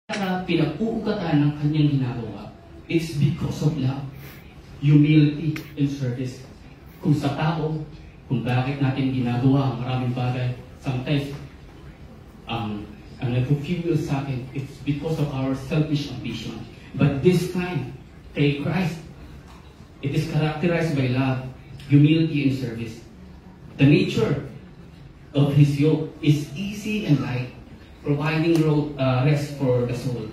Pinag-uugatan ng kanyang ginagawa, it's because of love, humility, and service. Kung sa tao, kung bakit natin ginagawa ang maraming bagay, sometimes, ang nag-fuel sa akin, it's because of our selfish ambition. But this time, kay Christ, it is characterized by love, humility, and service. The nature of His yoke is easy and light, providing rest for the soul.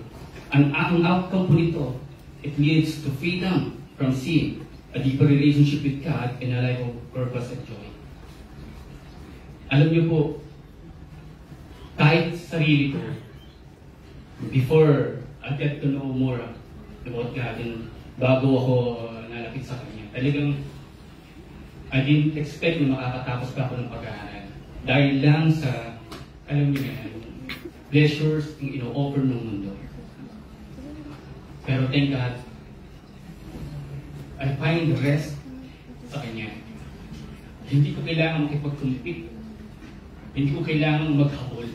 Ang outcome po nito, it leads to freedom from sin, a deeper relationship with God, and a life of purpose and joy. Alam niyo po, kahit sarili ko, before I get to know more about God, and bago ako nalapit sa Kanya, talagang I didn't expect na makakatapos pa ako ng pag-aaral. Dahil lang sa, alam niyo na, pleasures yung ino-offer ng mundo. Pero thank God, I find rest sa Kanya. Hindi ko kailangan makipagkumpit. Hindi ko kailangan maghabol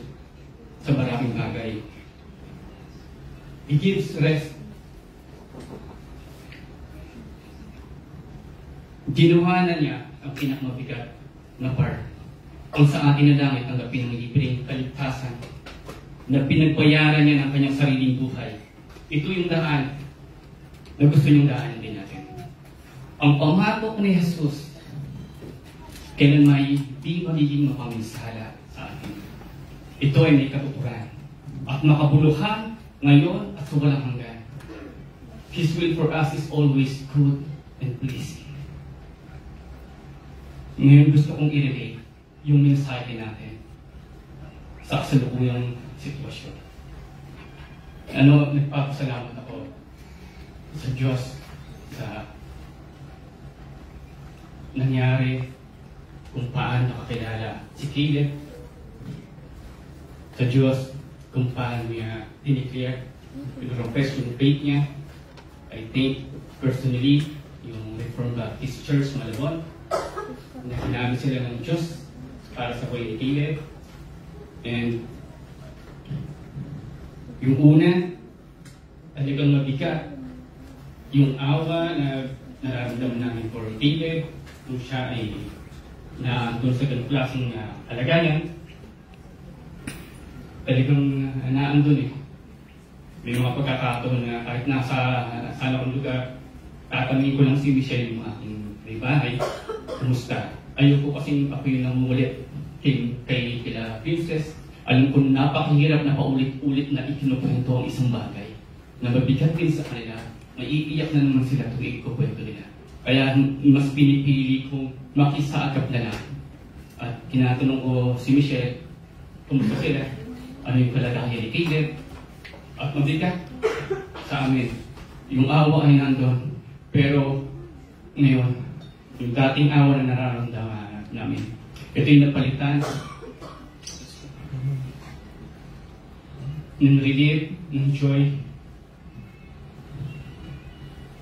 sa maraming bagay. He gives rest. Ginawa na niya ang pinakamabigat na part. Kung sa atin na langit tanggapin ang libreng kaligtasan na pinagbayaran niya ng kanyang sariling buhay. Ito yung daan na gusto niyong daanan din natin. Ang pamatok ni Jesus, kailan may di magiging mapaminsala sa atin. Ito ay may katuturan at makabuluhan ngayon at sa walang hanggan. His will for us is always good and pleasing. Ngayon gusto kong i-relate yung mensahe natin sa kasalukuyang sitwasyon. Nagpapasalamat ako sa Diyos sa nangyari kung paano nakakilala si Caleb, sa Diyos kung paano niya dineclare, pinrofess yung faith niya. I think personally yung Reformed Baptist Church Malabon na ginamit sila ng Diyos para sa buhay ni Caleb. And yung una, talagang mabigat yung awa na nararamdaman namin for Caleb kung siya ay doon sa ganung klaseng kalagayan. Talagang naandun eh. May mga pagkakataon na kahit nasa akong lugar, tatanungin ko lang si Michelle yung aking may bahay, kumusta? Ayoko kasing ako yung nangungulit kay kila Princess. Alam ko napakahirap na paulit-ulit na ikinukwento ang isang bagay na mabigat din sa kanila, maiiyak na naman sila tuwing ikukwento nila. Kaya mas pinipili kong makisaagap na lang. At tinatanong ko si Michelle, kumusta sila? Ano yung kalagayan ni Caleb? At mabigat sa amin. Yung awa ay nandun. Pero ngayon, yung dating awa na nararamdaman namin, ito yung napalitan ng relief, ng joy.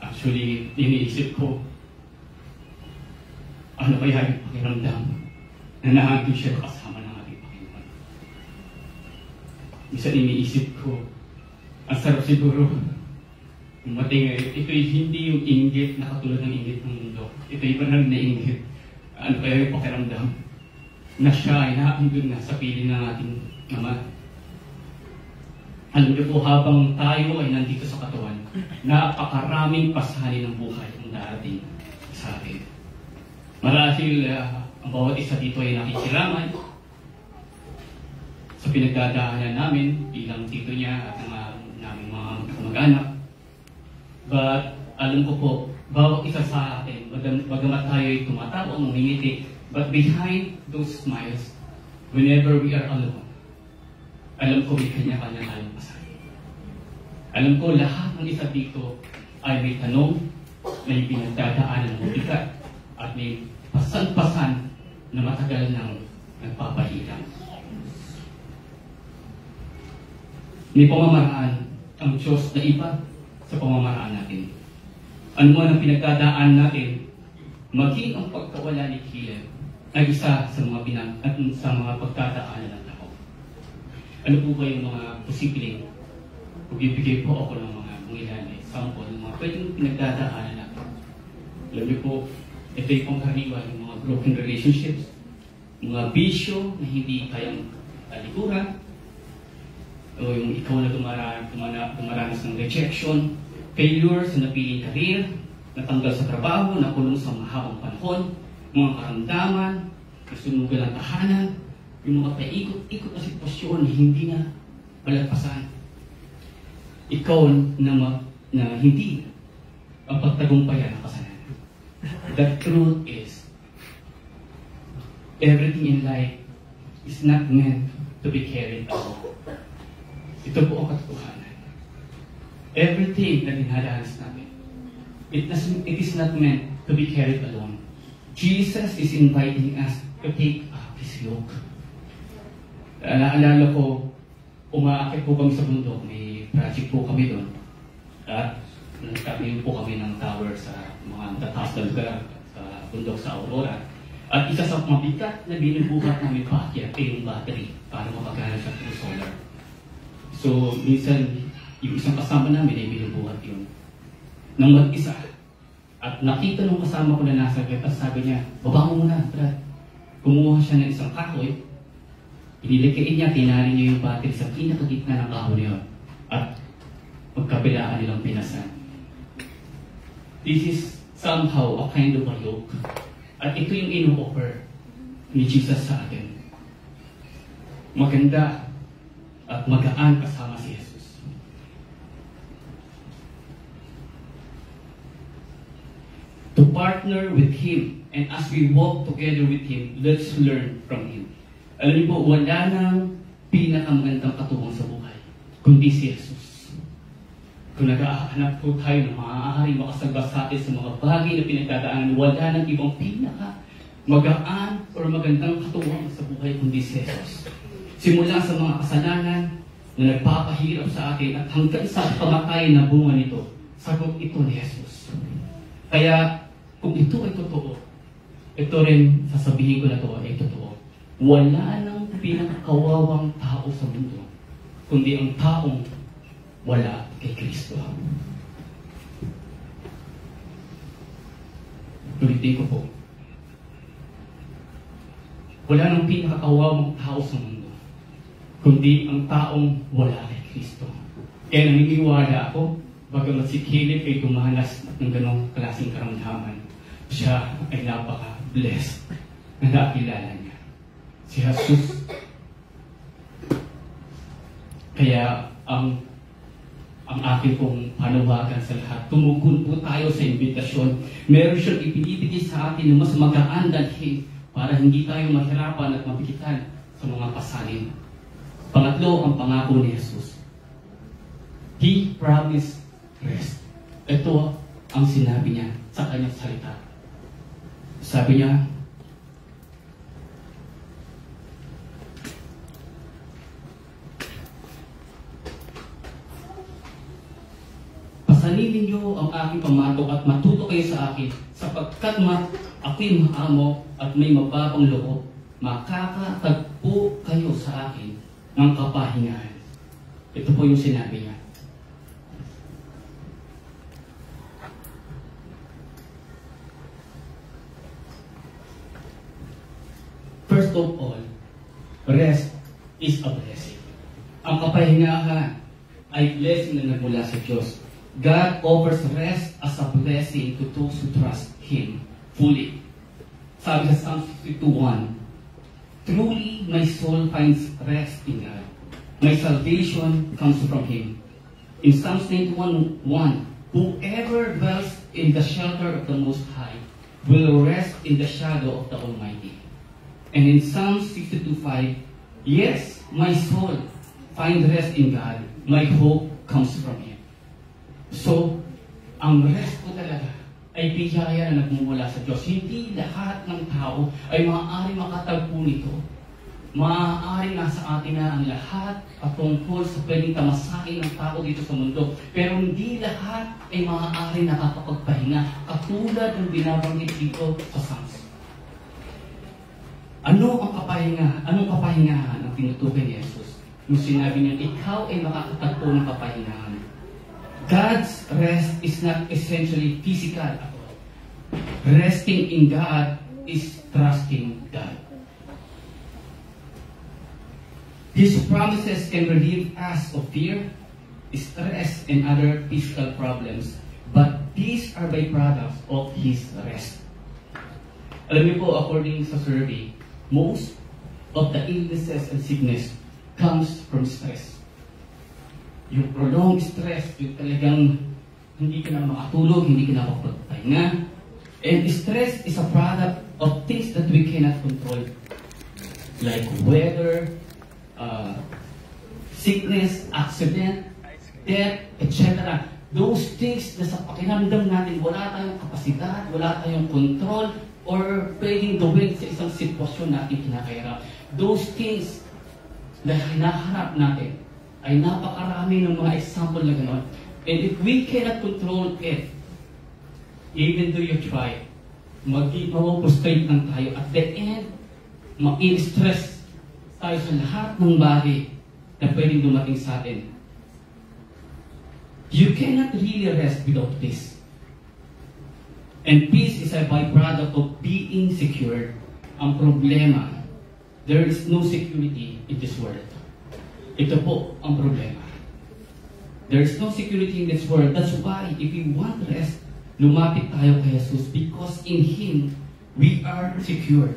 Actually, iniisip ko, ano kaya yung pakiramdam na naandun siya kasama ng ating Panginoon. Isa iniisip ko, ang sarap siguro, ito'y hindi yung inggit na katulad ng inggit ng mundo. Ito'y banal na inggit. Ano kaya yung pakiramdam na siya ay naandun na sa piling ng ating Ama. Alam niyo po, habang tayo ay nandito sa katawan, napakaraming pasanin ng buhay ang darating sa atin. Marahil ang bawat isa dito ay nakikiramay sa pinagdadaanan namin bilang tito niya at naming mga kamag-anak. But alam ko po, bawat isa sa atin, bagamat tayo ay tumatawa, ngumingiti, but behind those smiles, whenever we are alone, alam ko may kanya-kanya tayong pasanin. Alam ko lahat ng isa dito ay may tanong, may pinagdadaanan ng mabigat, at may pasan-pasan na matagal nang nagpapahilang. May pamamaraan ang Diyos na iba sa pamamaraan natin. Ano man ang pinagdadaan natin, maging ang pagkawala ni Caleb ay isa sa mga sa mga pagdadaanan ng tao. Ano po ba yung mga posibleng magbibigay po ako ng mga ilan na example ng mga pwedeng pinagdadaanan natin. Alam niyo po, ito yung pangkaraniwan ng mga broken relationships, mga bisyo na hindi kayang talikuran, o yung ikaw na dumaranas ng rejection, failure sa napiling career, natanggal sa trabaho, nakulong sa mahabang panahon, mga karamdaman, nasunugan ng tahanan, yung mga paikot-ikot na sitwasyon na hindi na malagpasan. Ikaw na hindi ang pagtagumpayan ng kasalanan. The truth is, everything in life is not meant to be carried alone. Ito po ang katotohanan. Everything na dinadanas natin, it is not meant to be carried alone. Jesus is inviting us to take up His yoke. Naalala ko, umaakit po kami sa bundok, may project po kami doon. At nagkatayo po kami ng tower sa mga tataas na lugar sa bundok sa Aurora. At isa sa mabigat na binubuhat namin paakyat ay yung battery para mapagana siya through solar. So, minsan, yung isang kasama namin ay binubuhat yun ng mag-isa. At nakita nung kasama ko na nasa at sabi niya, baba mo muna, Brad. Kumuha siya ng isang kahoy, inilikain niya, tinali niya yung battery sa pinakagitna ng kahoy niya. At magkabilaan nilang pinasan. This is somehow a kind of a yoke. At ito yung ino-offer ni Jesus sa atin. Maganda at magaan kasama si Jesus. To partner with Him, and as we walk together with Him, let's learn from Him. Alam niyo po, wala nang pinakamagandang katuwang sa buhay, kundi si Jesus. Kung nag-aanap po tayo na maaaring makasagba sa atin sa mga bagay na pinagdadaanan, wala nang ibang pinaka-magaan o magandang katuwang sa buhay, kundi si Jesus. Simula sa mga kasalanan na nagpapahirap sa atin at hanggang sa kamatayan na bunga nito, sagot ito ni Jesus. Kaya, kung ito ay totoo, ito rin, sasabihin ko na ito ay totoo. Wala nang pinakakawawang tao sa mundo, kundi ang taong wala kay Kristo. Ulitin ko po. Wala nang pinakakawawang tao sa mundo, kundi ang taong wala kay Kristo. Kaya naniniwala ako, bagamat si Caleb ay dumanas ng ganong klaseng karamdaman, siya ay napaka-blessed na nakilala niya si Jesus. Kaya ang akin pong panawagan sa lahat, tumugon po tayo sa imbitasyon. Meron siyang ibinibigay sa atin na mas magaan dalhin para hindi tayo mahirapan at mabigitan sa mga pasalin. Pangatlo, ang pangako ni Jesus. He promised rest. Ito ang sinabi niya sa kanyang salita. Sabi niya, pasalinin niyo ang aking pamatok at matuto kayo sa akin, sapagkat ako'y maamo at may mababang loob, makakatagpo kayo sa akin ng kapahingahan. Ito po yung sinabi niya. First of all, rest is a blessing. Ang kapahingahan ay blessing na nagmula sa Diyos. God offers rest as a blessing to those who trust Him fully. Sabi sa Psalm 52:1, truly my soul finds rest in God. My salvation comes from Him. In Psalm 91:1, whoever dwells in the shelter of the Most High will rest in the shadow of the Almighty. And in Psalm 62:5, yes, my soul finds rest in God. My hope comes from Him. So, ang rest ko talaga ay biyaya na nagmumula sa Diyos. Hindi lahat ng tao ay maaari makatagpo nito. Maaari nasa atin na ang lahat patungkol sa pwedeng tamasakin ng tao dito sa mundo. Pero hindi lahat ay maaari nakakapagpahinga katulad ng binabanggit dito sa Psalms. Ano ang kapahinga? Anong kapahingahan ang tinutukoy ni Jesus? Nung sinabi niya, ikaw ay makakatagpo ng kapahingahan. God's rest is not essentially physical at all. Resting in God is trusting God. His promises can relieve us of fear, stress, and other physical problems, but these are byproducts of His rest. Alam niyo po, according sa survey, most of the illnesses and sickness comes from stress. Yung prolonged stress, yung talagang hindi ka na makatulog, hindi ka na makapagpahinga. And stress is a product of things that we cannot control, like weather, sickness, accident, death, etc. Those things na sa pakiramdam natin, wala tayong kapasidad, wala tayong control, or pwedeng gawin sa isang sitwasyon natin kinakahirap. Those things na hinaharap natin ay napakarami ng mga example na gano'n. And if we cannot control it, even though you try, mag-frustrate lang tayo. At the end, ma-stress tayo sa lahat ng bagay na pwedeng dumating sa atin. You cannot really rest without peace. And peace is a byproduct of being secure. Ang problema, there is no security in this world. Ito po ang problema. There is no security in this world. That's why, if we want rest, lumapit tayo kay Jesus, because in Him, we are secure.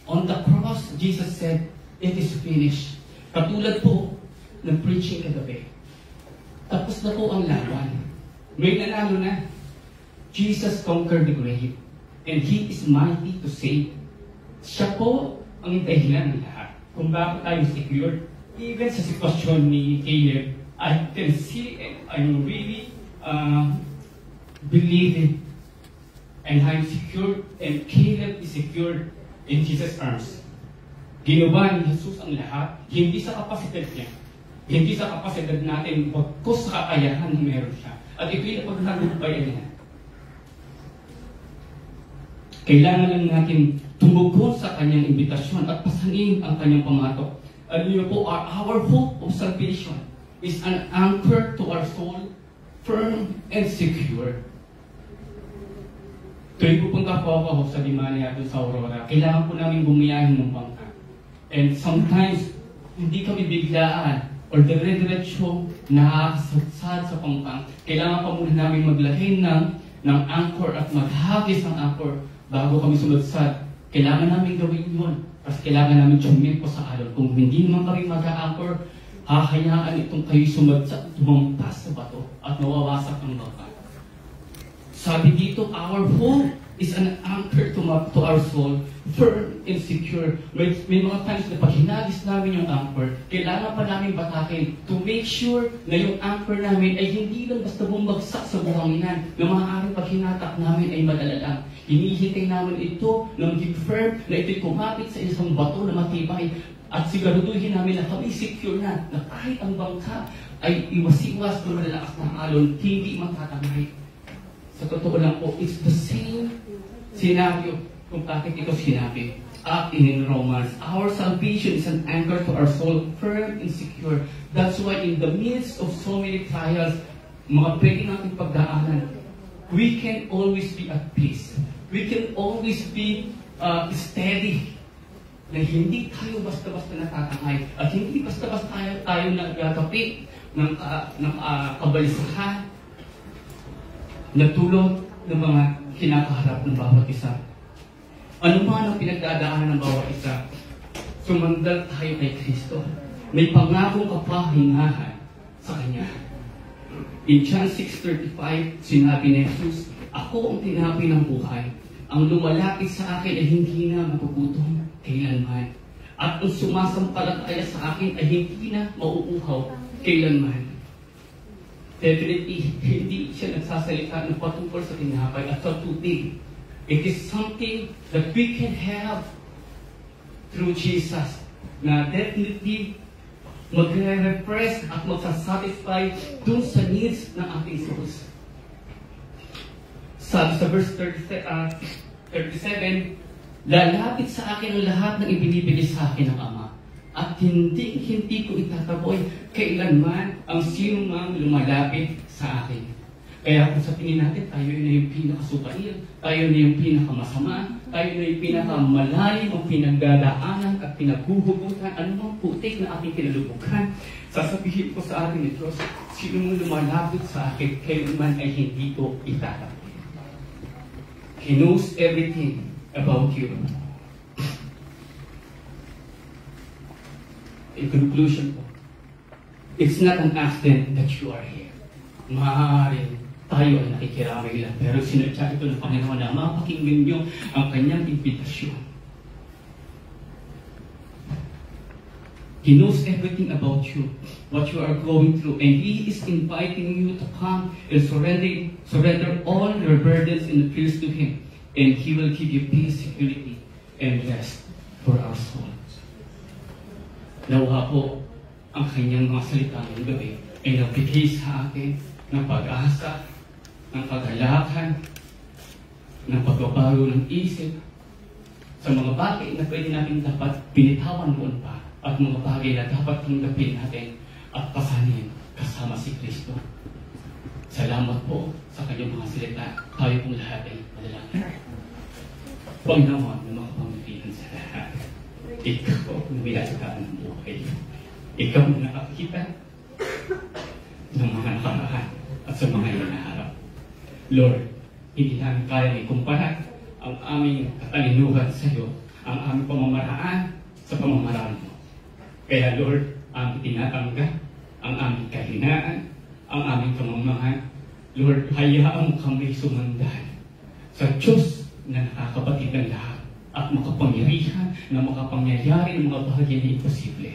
On the cross, Jesus said, it is finished. Katulad po ng preaching kagabi. Tapos na po ang laban. May nanalo na. Jesus conquered the grave, and He is mighty to save. Siya po ang dahilan ng lahat. Kung bakit tayo secure, even sa sitwasyon ni Caleb, I can see and I'm really believing, and I'm secure, and Caleb is secure in Jesus' arms. Ginawa ni Jesus ang lahat, hindi sa kapasidad niya, hindi sa kapasidad natin, bagkus sa kakayahan na meron siya. At ito'y napagtagumpayan niya. Kailangan lang natin tumugon sa kanyang imbitasyon at pasanin ang kanyang pamatok. Alam niyo po, our hope of salvation is an anchor to our soul, firm and secure. Tuwing pupunta po ako sa Limania doon sa Aurora, kailangan po namin bumiyahin ng bangka. And sometimes, hindi kami biglaan or dire-diretso nakakasadsad sa pangkang. Kailangan pa muna namin maglagay ng anchor at maghagis ng anchor bago kami sumadsad. Kailangan namin gawin yun. Kasi kailangan namin tumimpo sa alon. Kung hindi naman kami mag-anchor, hahayaan itong kayo sumadsad, tumampas sa bato at nawawasak ang bangka. Sabi dito, our hope is an anchor to our soul, firm and secure. May mga times na pag hinagis namin yung anchor, kailangan pa namin batakin to make sure na yung anchor namin ay hindi lang basta bumagsak sa buhanginan, na maaaring pag hinatak namin ay madala. Hinihintay namin ito na maging firm, na ito'y kumapit sa isang bato na matibay, at siguraduhin namin na kami secure na kahit ang bangka ay iwas-iwas kung malalakas ng alon, hindi matatamay. Sa totoo lang po, it's the same scenario kung bakit ito sinabi. In Romans, our salvation is an anchor to our soul, firm and secure. That's why in the midst of so many trials, mga pwede natin pagdaanan, we can always be at peace. We can always be steady. Na hindi tayo basta-basta natatangay at hindi basta-basta tayo nagagapi ng kabalisahan na tulong ng mga kinakaharap ng bawat isa. Ano man ang pinagdadaanan ng bawat isa, sumandal tayo kay Kristo. May pangakong kapahingahan sa Kanya. In John 6:35, sinabi ni Jesus, ako ang tinapay ng buhay. Ang lumalapit sa akin ay hindi na magugutom kailanman. At ang sumasampalataya sa akin ay hindi na mauuhaw kailanman. Definitely, hindi siya nagsasalita ng patungkol sa tinapay at sa tubig. It is something that we can have through Jesus na definitely magre-refresh at magsasatisfy dun sa needs ng ating souls. Sabi sa verse 37, lalapit sa akin ang lahat ng ibinibigay sa akin ng Ama at hindi ko itataboy kailanman ang sino mang lumalapit sa akin. Kaya kung sa tingin natin, tayo na yung pinakasukail, tayo na yung pinakamasama, tayo na yung pinakamalalim ang pinagdadaanan at pinaghuhugutan, anumang putik na aking kinalubughan, sasabihin ko sa atin ni Diyos, sino mang lumalapit sa akin, kailanman ay hindi ko itataboy. He knows everything about you. In conclusion po, it's not an accident that you are here. Maaaring tayo ay nakikiramay lang, pero sinadya ito ng Panginoon na mapakinggan niyo ang kanyang imbitasyon. He knows everything about you, what you are going through, and He is inviting you to come and surrender all your burdens and fears to Him, and He will give you peace, security, and rest for our souls. Nawa po ang kanyang mga salita ng gabi ay nagbigay sa akin ng pag-asa, ng kagalakan, ng pagbabago ng isip sa mga bagay na pwede natin dapat binitawan noon pa at mga bagay na dapat tanggapin natin at pasanin kasama si Kristo. Salamat po sa kanyang mga salita. Tayo pong lahat ay madalangin. Panginoon ng mga pamilihan sa lahat, Ikaw ang nilasakaan ng buhay. Ikaw ang nakakita ng mga nakaraan at sa mga hinaharap. Lord, hindi namin kaya ikumpara ang aming katalinuhan sa iyo, ang aming pamamaraan sa pamamaraan mo. Kaya Lord, aming tinatanggap, ang aming kahinaan, ang aming kamamahan. Lord, hayaan mo kami sumundan sa Diyos na nakakabatid ng lahat at makapangyarihan na makapangyayari ng mga bagay na imposible.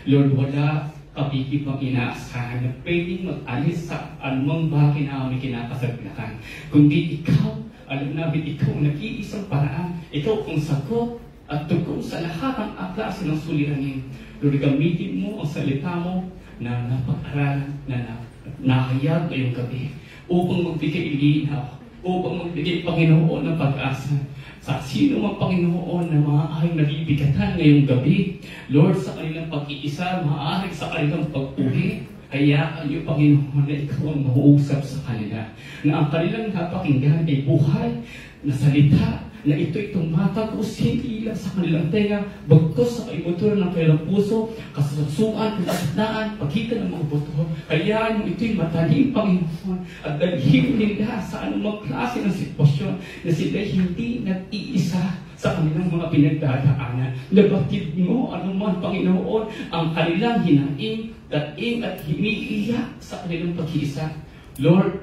Lord, wala kami pang inaasahan na pwedeng mag-alis sa anumang bagay na aming kinakasaglakan. Kundi Ikaw, alam namin Ikaw ang nag-iisang paraan, Ikaw ang sagot at tugon sa lahat ng klase ng suliranin. Lord, gamitin mo ang salita mo na napag-aralan, na nakayag ngayong gabi upang magbigay linaw, upang magbigay Panginoon ng pag-asa sa sino mang Panginoon na maaaring nabibigatan ngayong gabi. Lord, sa kanilang pag-iisa, maaaring sa kanilang pag-uwi, hayaan niyo, Panginoon, na Ikaw ang mauusap sa kanila. Na ang kanilang napakinggan ay buhay na salita, na ito'y tumatagos hindi lang sa kanilang tenga, bagkus sa kaibuturan ng kanilang puso, kasasuan, kalasdaan, pagkita ng mga buto. Hayaan mo ito'y matalim, Panginoon, at dalhin nila sa anumang klase ng sitwasyon na sila hindi nag-iisa sa kanilang mga pinagdadaanan. Nabatid mo anuman, Panginoon, ang kanilang hinaing, daing at hiniiyak sa kanilang pag-iisa. Lord,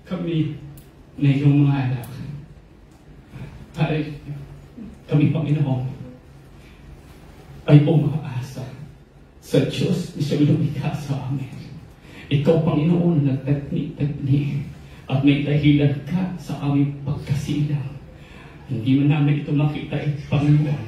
kami na iyong mga anak, ay kami, Panginoon, ay umaasa sa Diyos na siyang lumikha sa amin. Ikaw, Panginoon, nagtatni-tatni at may dahilan ka sa aming pagkasilang. Hindi man namin ito makita, Panginoon,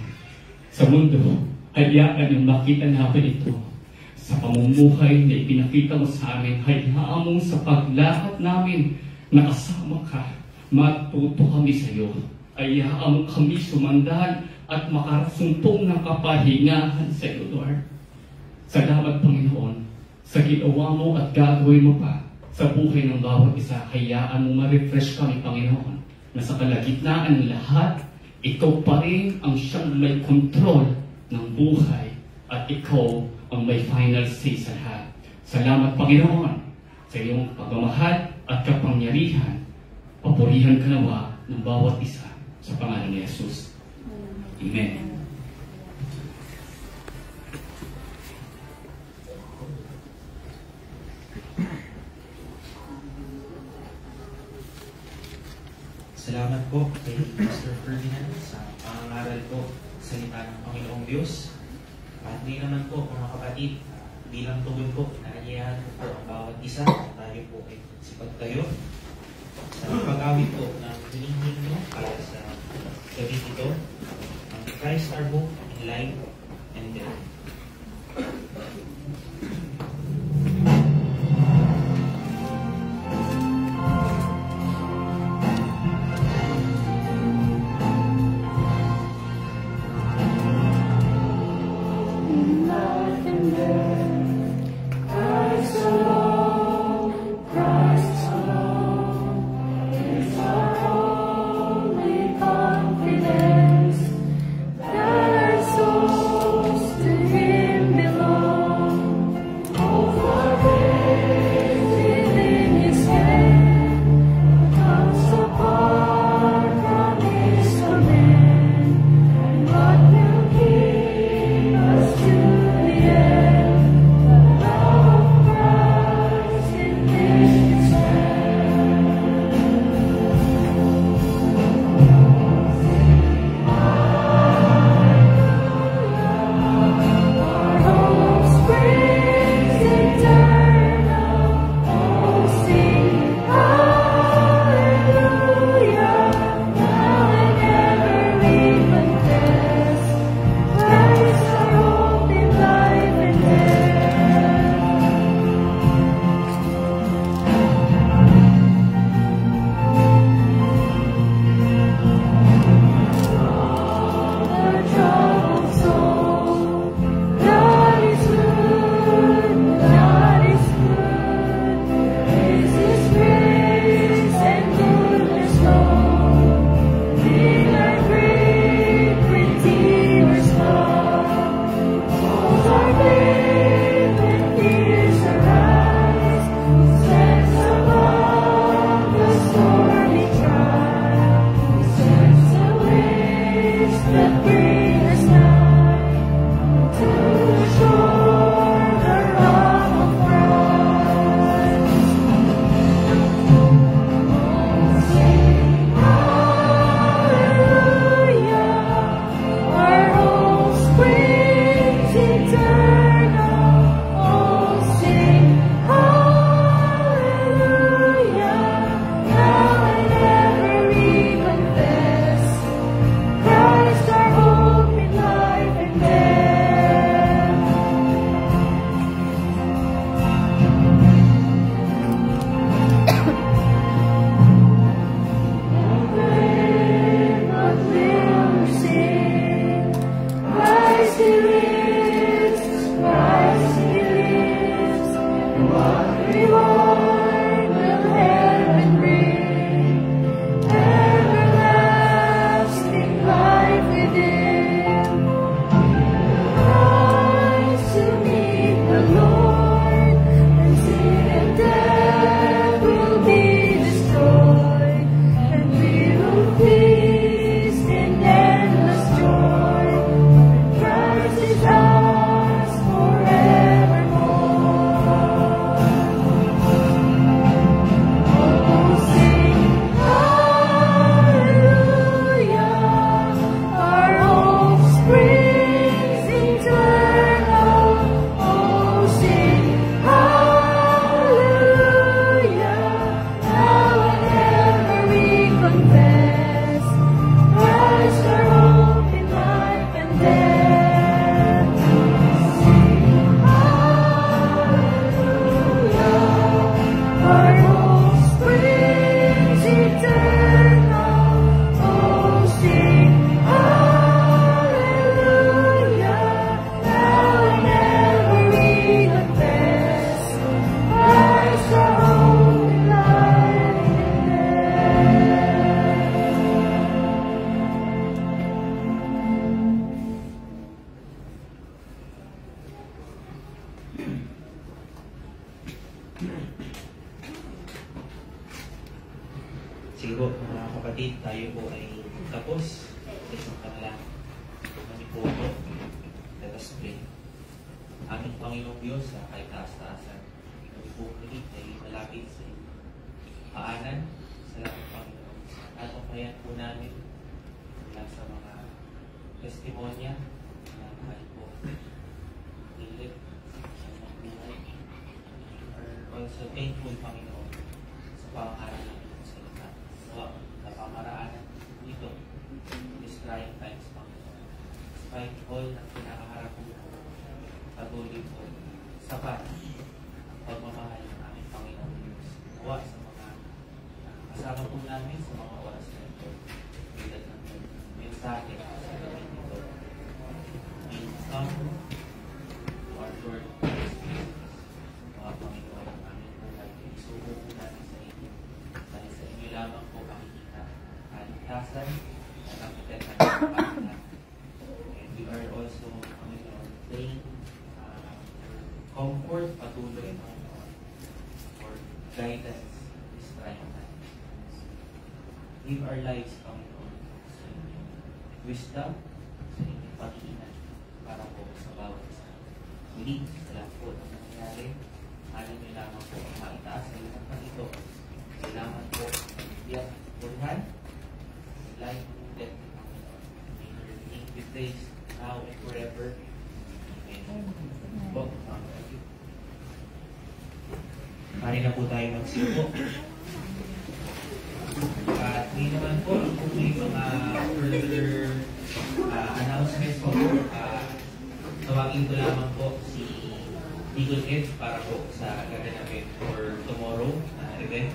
sa mundo. Hayaan yung makita namin ito sa pamumuhay na ipinakita mo sa amin. Hayaan mo sa paglakad namin na kasama ka, matuto kami sa iyo. Hayaan mo kami sumandan at makarasumpong ng kapahingahan sa iyo, Lord. Salamat, Panginoon, sa ginawa mo at gagawin mo pa sa buhay ng bawat isa. Hayaan mo ma-refresh kami, Panginoon, na sa kalagitnaan ng lahat, Ikaw pa rin ang siyang may kontrol ng buhay at Ikaw ang may final say sa lahat. Salamat, Panginoon, sa iyong pagmamahal at kapangyarihan. Papurihan ka nawa ng bawat isa sa pangalan ni Jesus. Amen. Salamat po kay Pastor Ferdinand sa pangangaral po sa salita ng Panginoong Diyos. At ngayon naman po, mga kapatid, bilang tugon po, naayahan po ang bawat isa. Tayo po ay sipagtayo sa pag-awit po ng hinihing nyo para sa gabi ito, ang Christ our hope in life and death. Love. Sige po, mga kapatid, tayo po ay tapos. Isang panalangin. Kami po po. Let us pray. Aming Panginoong Diyos, sa kahit taas-taasan, kami po muli ay malapit sa iyo. Paanan, salamat Panginoon. At umpayan po namin mula sa mga testimonya na kahit po hilit sa mga buhay. Are also thankful, Panginoon, sa pangaral namin ng salita. Sa pamaraanan dito, this trying times, Panginoon. Despite all na pinakaharap po, patuloy po, sapat ang pagmamahal ng aming Panginoong Diyos. Nawa sa mga kasama po namin sa mga oras na ito. Bilat ng mensahe sa gawin nito. In some to our Lord Jesus Christ, mga Panginoon, ang aming buhay, isubo po natin sa inyo. Dahil sa inyo lamang po makikita kaligtasan at ang kapitan ng panginoon. And we are also, Panginoon, praying comfort, patuloy, Panginoon, for guidance this trying time. Give our lives, Panginoon, sa inyong wisdom, sa inyong pag-iinan, para po sa bawat isa. Muli, sa lahat po ng nangyayari, alam niyo lamang po ang maitaas sa isang panito. Kailangan po ang biyag, pulhan, life, and death, Panginoon. May narinig with days, now and forever. Amen. Po, mari na po tayo magsipo. At ngayon naman po, kung may mga further announcements po, tawagin ko lamang po si Deacon Ed para po sa gaganapin for tomorrow event.